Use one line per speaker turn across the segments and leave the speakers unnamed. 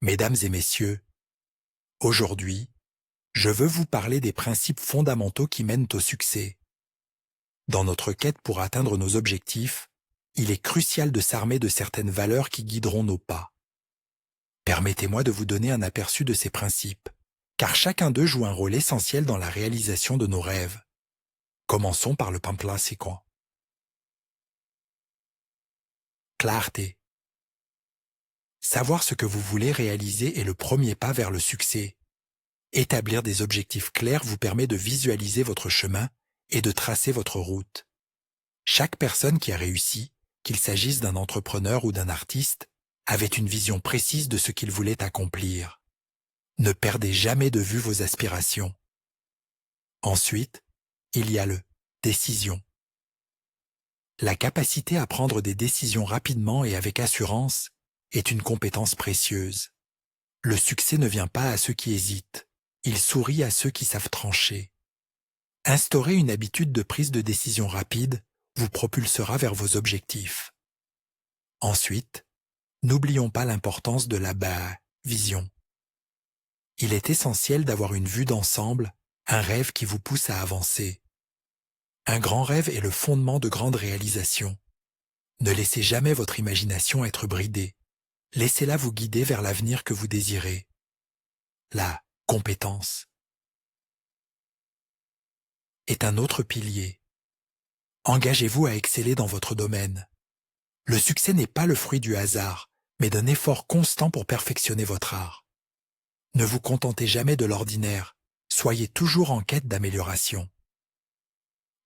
Mesdames et messieurs, aujourd'hui, je veux vous parler des principes fondamentaux qui mènent au succès. Dans notre quête pour atteindre nos objectifs, il est crucial de s'armer de certaines valeurs qui guideront nos pas. Permettez-moi de vous donner un aperçu de ces principes, car chacun d'eux joue un rôle essentiel dans la réalisation de nos rêves. Commençons par le plan séquent. Clarté. Savoir ce que vous voulez réaliser est le premier pas vers le succès. Établir des objectifs clairs vous permet de visualiser votre chemin et de tracer votre route. Chaque personne qui a réussi, qu'il s'agisse d'un entrepreneur ou d'un artiste, avait une vision précise de ce qu'il voulait accomplir. Ne perdez jamais de vue vos aspirations. Ensuite, il y a le décision. La capacité à prendre des décisions rapidement et avec assurance est une compétence précieuse. Le succès ne vient pas à ceux qui hésitent, il sourit à ceux qui savent trancher. Instaurer une habitude de prise de décision rapide vous propulsera vers vos objectifs. Ensuite, n'oublions pas l'importance de la vision. Il est essentiel d'avoir une vue d'ensemble, un rêve qui vous pousse à avancer. Un grand rêve est le fondement de grandes réalisations. Ne laissez jamais votre imagination être bridée. Laissez-la vous guider vers l'avenir que vous désirez. La compétence est un autre pilier. Engagez-vous à exceller dans votre domaine. Le succès n'est pas le fruit du hasard, mais d'un effort constant pour perfectionner votre art. Ne vous contentez jamais de l'ordinaire, soyez toujours en quête d'amélioration.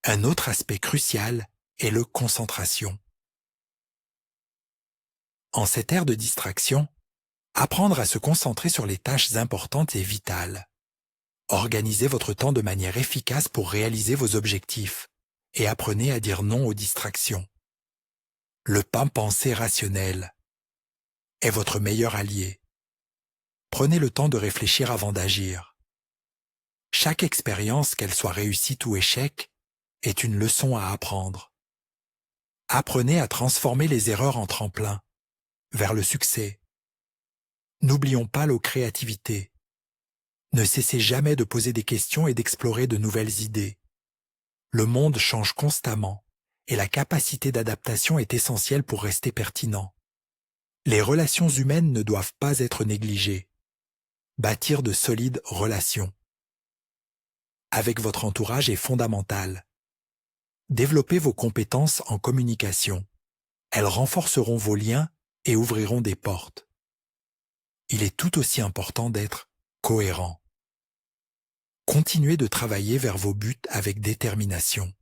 Un autre aspect crucial est le concentration. En cette ère de distraction, apprendre à se concentrer sur les tâches importantes est vital. Organisez votre temps de manière efficace pour réaliser vos objectifs et apprenez à dire non aux distractions. Le pensée rationnel est votre meilleur allié. Prenez le temps de réfléchir avant d'agir. Chaque expérience, qu'elle soit réussite ou échec, est une leçon à apprendre. Apprenez à transformer les erreurs en tremplin vers le succès. N'oublions pas la créativité. Ne cessez jamais de poser des questions et d'explorer de nouvelles idées. Le monde change constamment et la capacité d'adaptation est essentielle pour rester pertinent. Les relations humaines ne doivent pas être négligées. Bâtir de solides relations avec votre entourage est fondamental. Développez vos compétences en communication. Elles renforceront vos liens et ouvriront des portes. Il est tout aussi important d'être cohérent. Continuez de travailler vers vos buts avec détermination.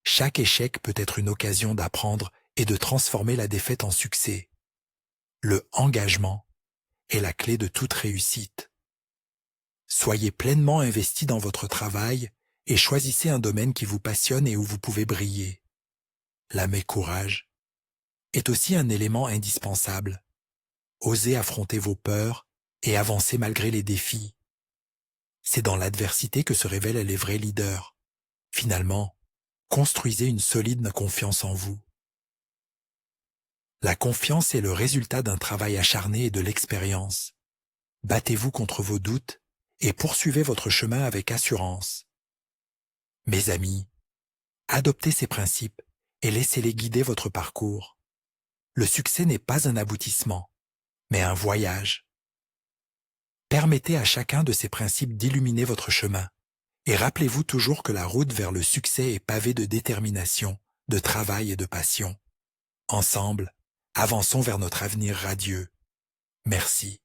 Chaque échec peut être une occasion d'apprendre et de transformer la défaite en succès. Le engagement est la clé de toute réussite. Soyez pleinement investi dans votre travail et choisissez un domaine qui vous passionne et où vous pouvez briller. Courage est aussi un élément indispensable. Osez affronter vos peurs et avancer malgré les défis. C'est dans l'adversité que se révèlent les vrais leaders. Finalement, construisez une solide confiance en vous. La confiance est le résultat d'un travail acharné et de l'expérience. Battez-vous contre vos doutes et poursuivez votre chemin avec assurance. Mes amis, adoptez ces principes et laissez-les guider votre parcours. Le succès n'est pas un aboutissement, mais un voyage. Permettez à chacun de ces principes d'illuminer votre chemin et rappelez-vous toujours que la route vers le succès est pavée de détermination, de travail et de passion. Ensemble, avançons vers notre avenir radieux. Merci.